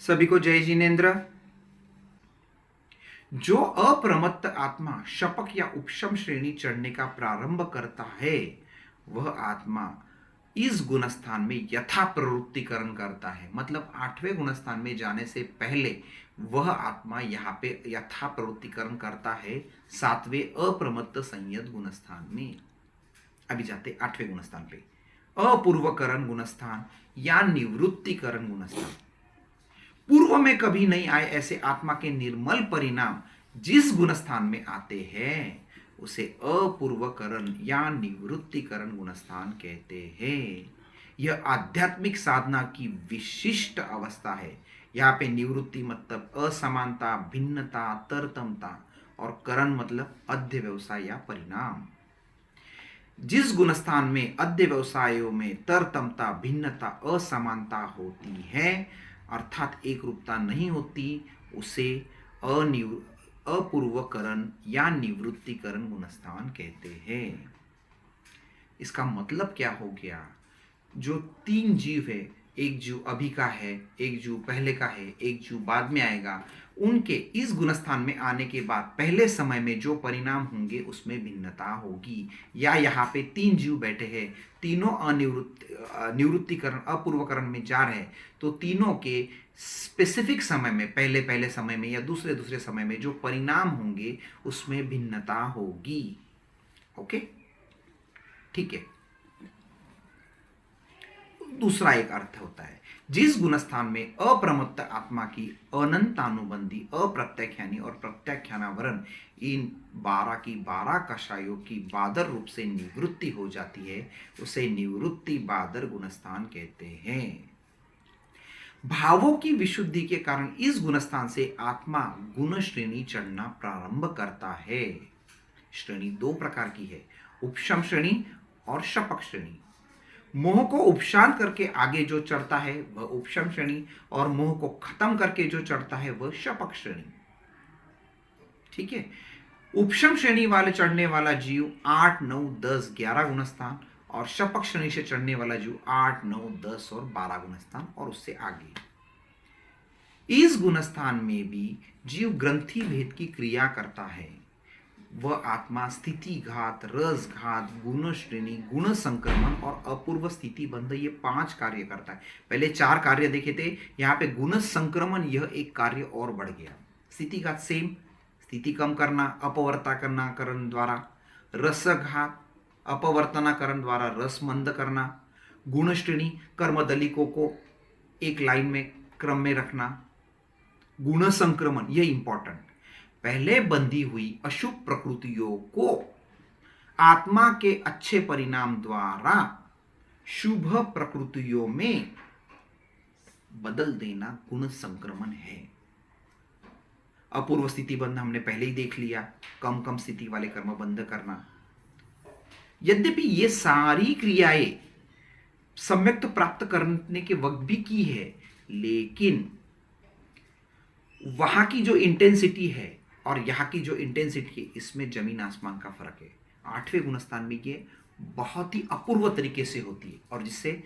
सभी को जय जिनेन्द्र। जो अप्रमत्त आत्मा शपक या उपशम श्रेणी चढ़ने का प्रारंभ करता है वह आत्मा इस गुणस्थान में यथा प्रवृत्तिकरण करता है। मतलब 8वें गुणस्थान में जाने से पहले वह आत्मा यहाँ पे यथा प्रवृत्तिकरण करता है 7वें अप्रमत्त संयत गुणस्थान में। अभी जाते 8वें गुणस्थान पे, अपूर्वकरण गुणस्थान या निवृत्तिकरण गुणस्थान। पूर्व में कभी नहीं आए ऐसे आत्मा के निर्मल परिणाम जिस गुणस्थान में आते हैं उसे अपूर्वकरण या निवृत्तिकरण गुणस्थान कहते हैं। यह आध्यात्मिक साधना की विशिष्ट अवस्था है। यहाँ पे निवृत्ति मतलब असमानता, भिन्नता, तरतमता, और करण मतलब अध्यवसाय या परिणाम। जिस गुणस्थान में अध्यवसायों में तरतमता, भिन्नता, असमानता होती है अर्थात एक रूपता नहीं होती उसे अपूर्वकरण या निवृत्तिकरण गुणस्थान कहते हैं। इसका मतलब क्या हो गया? जो 3 जीव है, एक जीव अभी का है, एक जीव पहले का है, एक जीव बाद में आएगा, उनके इस गुणस्थान में आने के बाद पहले समय में जो परिणाम होंगे उसमें भिन्नता होगी। या यहाँ पे 3 जीव बैठे हैं, तीनों निवृत्तिकरण अपूर्वकरण में जा रहे हैं, तो तीनों के स्पेसिफिक समय में, पहले पहले समय में या दूसरे दूसरे समय में जो परिणाम होंगे उसमें भिन्नता होगी। ओके, ठीक है। दूसरा एक अर्थ होता है, जिस गुणस्थान में अप्रमत्त आत्मा की अनंतानुबंधी, अप्रत्याख्यानी और प्रत्याख्यानावरण इन 12 की 12 कषायों की बादर रूप से निवृत्ति हो जाती है उसे निवृत्ति बादर गुणस्थान कहते हैं। भावों की विशुद्धि के कारण इस गुणस्थान से आत्मा गुण श्रेणी चढ़ना प्रारंभ करता है। श्रेणी 2 प्रकार की है, उपशम श्रेणी और शपक श्रेणी। मोह को उपशांत करके आगे जो चढ़ता है वह उपशम श्रेणी, और मोह को खत्म करके जो चढ़ता है वह शपक श्रेणी। ठीक है। उपशम श्रेणी वाले चढ़ने वाला जीव 8, 9, 10, 11 गुणस्थान, और शपक श्रेणी से चढ़ने वाला जीव 8, 9, 10 और 12 गुणस्थान और उससे आगे। इस गुणस्थान में भी जीव ग्रंथि भेद की क्रिया करता है। वह आत्मा स्थिति घात, रस घात, गुण श्रेणी, गुण संक्रमण और अपूर्व स्थिति बंध, ये 5 कार्य करता है। पहले 4 कार्य देखे थे, यहाँ पे गुण संक्रमण यह एक कार्य और बढ़ गया। स्थिति घात सेम, स्थिति कम करना अपवर्तनाकरण द्वारा, रस घात अपवर्तनाकरण द्वारा रस मंद करना, गुण श्रेणी कर्मदलिकों को एक लाइन में क्रम में रखना, गुण संक्रमण यह इंपॉर्टेंट, पहले बंधी हुई अशुभ प्रकृतियों को आत्मा के अच्छे परिणाम द्वारा शुभ प्रकृतियों में बदल देना गुण संक्रमण है। अपूर्व स्थिति बंध हमने पहले ही देख लिया, कम कम स्थिति वाले कर्म बंध करना। यद्यपि ये सारी क्रियाएं सम्यक्त प्राप्त करने के वक्त भी की है, लेकिन वहां की जो इंटेंसिटी है और यहाँ की जो इंटेंसिटी है इसमें जमीन आसमान का फर्क है। 8वें गुणस्थान में ये बहुत ही अपूर्व तरीके से होती है, और जिससे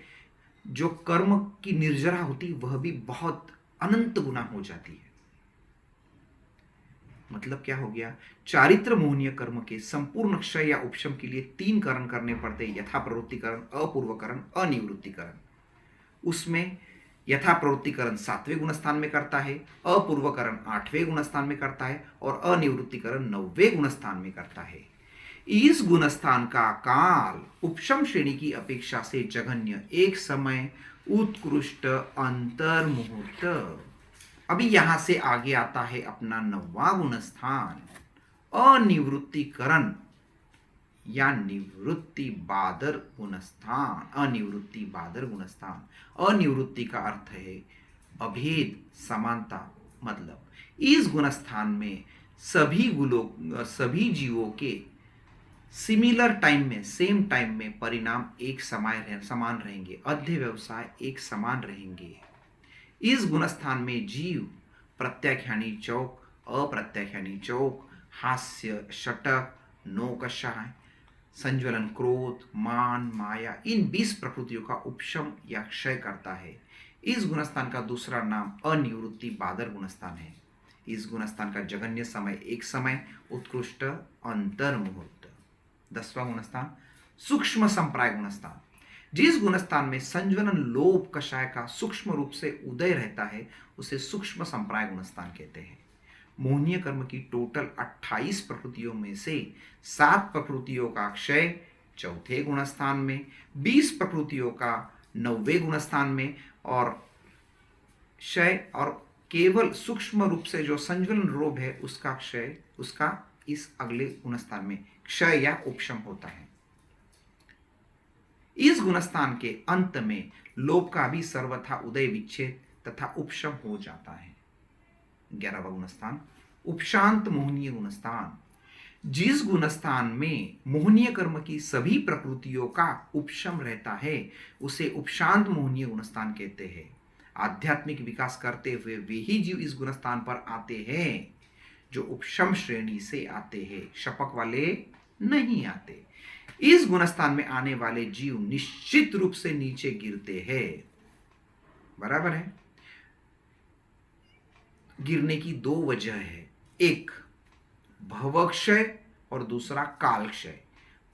जो कर्म की निर्जरा होती है वह भी बहुत अनंत गुना हो जाती है। मतलब क्या हो गया? चारित्र मोहनीय कर्म के संपूर्ण क्षय या उपशम के लिए 3 करण करने पड़ते हैं, यथा प्रवृत्तिकरण, अपूर्वकरण, अनिवृत्तिकरण। उसमें यथा प्रवृत्तिकरण 7वें गुणस्थान में करता है, अपूर्वकरण 8वें गुणस्थान में करता है और अनिवृत्तिकरण 9वें गुणस्थान में करता है। इस गुणस्थान का काल उपशम श्रेणी की अपेक्षा से जघन्य, एक समय उत्कृष्ट अंतर मुहूर्त। अभी यहां से आगे आता है अपना 9वां गुणस्थान, अनिवृत्तिकरण या निवृत्ति बादर गुणस्थान। अनिवृत्ति बादर गुणस्थान, अनिवृत्ति का अर्थ है अभेद, समानता। मतलब इस गुणस्थान में सभी जीवों के सिमिलर टाइम में, सेम टाइम में परिणाम एक समान रहेंगे, अध्यवसाय एक समान रहेंगे। इस गुणस्थान में जीव प्रत्याख्यानी चौक, अप्रत्याख्यानी चौक, हास्य, षटक, नौकशाय, संज्वलन क्रोध, मान, माया इन 20 प्रकृतियों का उपशम या क्षय करता है। इस गुणस्थान का दूसरा नाम अनिवृत्ति बादर गुणस्थान है। इस गुणस्थान का जघन्य समय एक समय, उत्कृष्ट अंतर मुहूर्त। 10वां गुणस्थान सूक्ष्म संप्राय गुणस्थान। जिस गुणस्थान में संज्वलन लोभ कषाय का सूक्ष्म रूप से उदय रहता है उसे सूक्ष्म संप्राय गुणस्थान कहते हैं। मोहनीय कर्म की टोटल 28 प्रकृतियों में से 7 प्रकृतियों का क्षय चौथे गुणस्थान में, 20 प्रकृतियों का 9वें गुणस्थान में और क्षय और केवल सूक्ष्म रूप से जो संज्वलन लोभ है उसका क्षय उसका इस अगले गुणस्थान में क्षय या उपशम होता है। इस गुणस्थान के अंत में लोभ का भी सर्वथा उदय विच्छेद तथा उपशम हो जाता है। 11वां गुणस्थान उपशांत मोहनीय गुणस्थान। जिस गुणस्थान में मोहनीय कर्म की सभी प्रकृतियों का उपशम रहता है उसे उपशांत मोहनीय गुणस्थान कहते हैं। आध्यात्मिक विकास करते हुए वे ही जीव इस गुणस्थान पर आते हैं जो उपशम श्रेणी से आते हैं, शपक वाले नहीं आते। इस गुणस्थान में आने वाले जीव निश्चित रूप से नीचे गिरते हैं। बराबर है। गिरने की 2 वजह है, एक भवक्षय और दूसरा कालक्षय।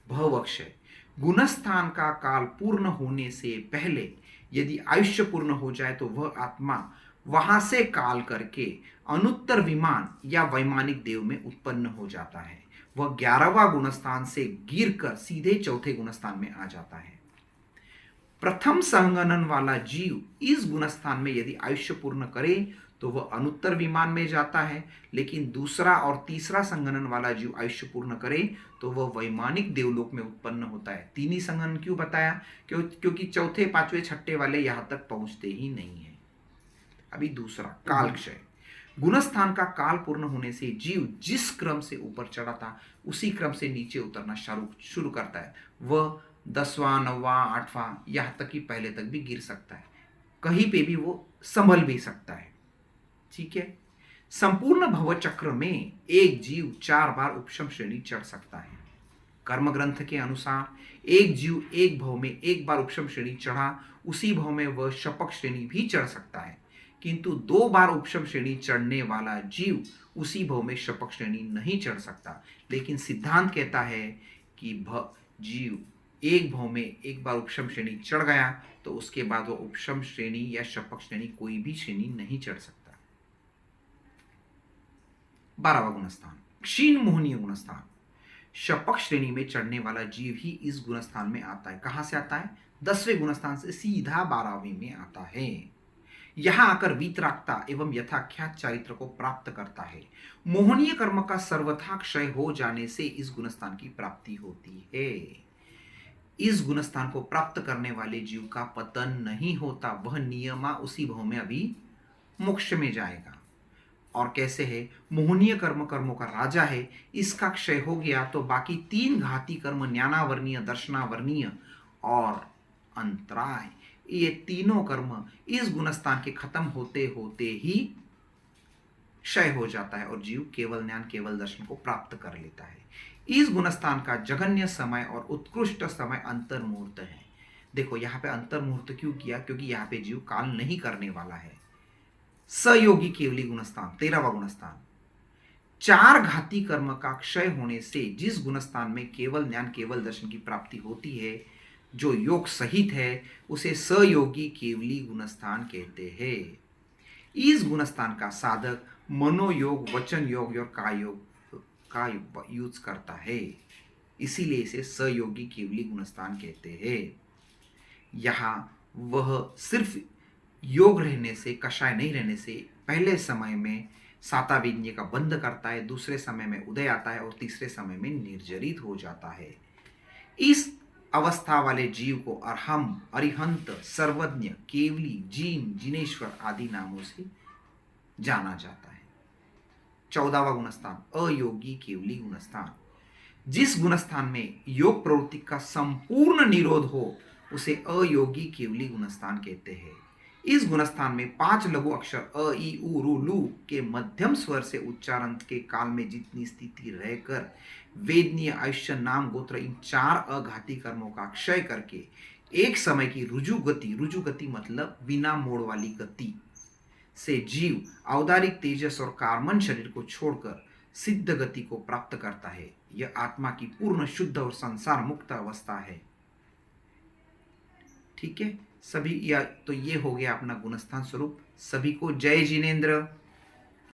भवक्षय गुणस्थान का काल पूर्ण होने से पहले यदि आयुष्य पूर्ण हो जाए तो वह आत्मा वहां से काल करके अनुत्तर विमान या वैमानिक देव में उत्पन्न हो जाता है। वह 11वां गुणस्थान से गिरकर सीधे चौथे गुणस्थान में आ जाता है। प्रथम संगणन वाला जीव इस गुणस्थान में यदि आयुष्य पूर्ण करे तो वह अनुत्तर विमान में जाता है, लेकिन दूसरा और तीसरा संगणन वाला जीव आयुष्य पूर्ण करे तो वह वैमानिक देवलोक में उत्पन्न होता है। 3 ही संगणन क्यों बताया? क्योंकि चौथे, पांचवें, छठे वाले यहां तक पहुंचते ही नहीं है। अभी दूसरा कालक्षय। गुणस्थान का काल पूर्ण होने से जीव जिस क्रम से ऊपर चढ़ा था उसी क्रम से नीचे उतरना शुरू करता है। वह 10वां, 9वां, 8वां यहां तक कि पहले तक भी गिर सकता है, कहीं पे भी वो संभल भी सकता है। ठीक है। संपूर्ण भव चक्र में एक जीव 4 बार उपशम श्रेणी चढ़ सकता है। कर्म ग्रंथ के अनुसार एक जीव एक भव में एक बार उपशम श्रेणी चढ़ा, उसी भव में वह शपक श्रेणी भी चढ़ सकता है, किंतु 2 बार उपशम श्रेणी चढ़ने वाला जीव उसी भव में शपक श्रेणी नहीं चढ़ सकता। लेकिन सिद्धांत कहता है कि जीव एक भव में एक बार उपशम श्रेणी चढ़ गया तो उसके बाद वह उपशम श्रेणी या शपक श्रेणी कोई भी श्रेणी नहीं चढ़ सकता। 12वां गुणस्थान क्षीण मोहनीय गुणस्थान। शपक श्रेणी में चढ़ने वाला जीव ही इस गुणस्थान में आता है। कहां से आता है? 10वें गुणस्थान से सीधा 12वें में आता है। यहां आकर वीतरागता एवं यथाख्यात चारित्र को प्राप्त करता है। मोहनीय कर्म का सर्वथा क्षय हो जाने से इस गुणस्थान की प्राप्ति होती है। इस गुणस्थान को प्राप्त करने वाले जीव का पतन नहीं होता, वह नियमा उसी भव में अभी मोक्ष में जाएगा। और कैसे है? मोहनीय कर्म कर्मों का राजा है, इसका क्षय हो गया तो बाकी 3 घाती कर्म ज्ञानावर्णीय, दर्शनावर्णीय और अंतराय, ये तीनों कर्म इस गुणस्थान के खत्म होते होते ही क्षय हो जाता है और जीव केवल ज्ञान, केवल दर्शन को प्राप्त कर लेता है। इस गुणस्थान का जघन्य समय और उत्कृष्ट समय अंतर मुहूर्त है। देखो यहाँ पे अंतर मुहूर्त क्यों किया? क्योंकि यहाँ पे जीव काल नहीं करने वाला है। सयोगी केवली गुणस्थान 13वां गुणस्थान। 4 घाती कर्म का क्षय होने से जिस गुणस्थान में केवल ज्ञान, केवल दर्शन की प्राप्ति होती है, जो योग सहित है, उसे सयोगी केवली गुणस्थान कहते हैं। इस गुणस्थान का साधक मनोयोग, वचन योग और काय योग का यूज करता है, इसीलिए इसे सयोगी केवली गुणस्थान कहते हैं। यहां वह सिर्फ योग रहने से, कषाय नहीं रहने से पहले समय में साताविज्ञ का बंध करता है, दूसरे समय में उदय आता है और तीसरे समय में निर्जरित हो जाता है। इस अवस्था वाले जीव को अरहम, अरिहंत, सर्वज्ञ, केवली, जीन, जिनेश्वर आदि नामों से जाना जाता है। 14वां गुणस्थान अयोगी केवली गुणस्थान। जिस गुणस्थान में योग प्रवृत्ति का संपूर्ण निरोध हो उसे अयोगी केवली गुणस्थान कहते हैं। इस गुणस्थान में 5 लघु अक्षर अ, ई, उ, रु, लू के मध्यम स्वर से उच्चारण के काल में जितनी स्थिति रहकर वेदनीय, आयुष्य, नाम, गोत्र इन 4 अघाती कर्मों का क्षय करके एक समय की रुजु गति मतलब बिना मोड़ वाली गति से जीव औदारिक तेजस और कार्बन शरीर को छोड़कर सिद्ध गति को प्राप्त करता है। यह आत्मा की पूर्ण शुद्ध और संसार मुक्त अवस्था है। ठीक है, सभी या तो ये हो गया अपना गुणस्थान स्वरूप। सभी को जय जिनेन्द्र।